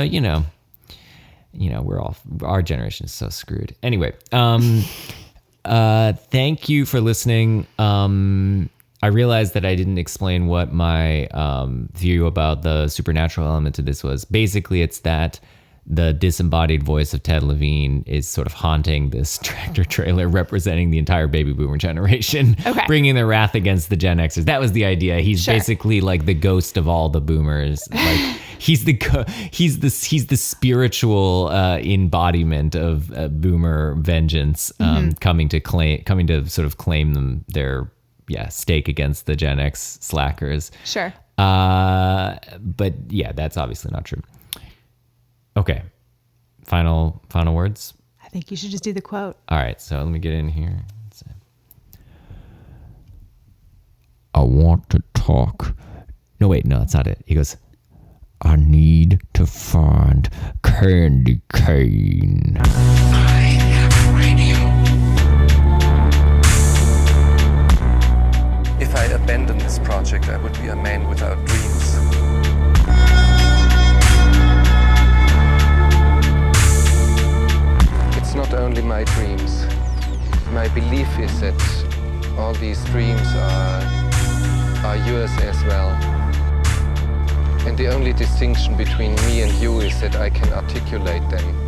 our generation is so screwed. Anyway, thank you for listening. I realized that I didn't explain what my view about the supernatural element to this was. Basically, it's that the disembodied voice of Ted Levine is sort of haunting this tractor trailer representing the entire baby boomer generation, bringing their wrath against the Gen Xers. That was the idea. He's basically like the ghost of all the boomers. Like he's the spiritual embodiment of boomer vengeance, coming to sort of claim their stake against the Gen X slackers. Sure. But yeah, that's obviously not true. Okay. Final words. I think you should just do the quote. All right, so let me get in here. I want to talk. No, wait, no, that's not it. He goes, I need to find candy cane. If I abandon this project, I would be a man without dreams. It's not only my dreams. My belief is that all these dreams are yours as well. And the only distinction between me and you is that I can articulate them.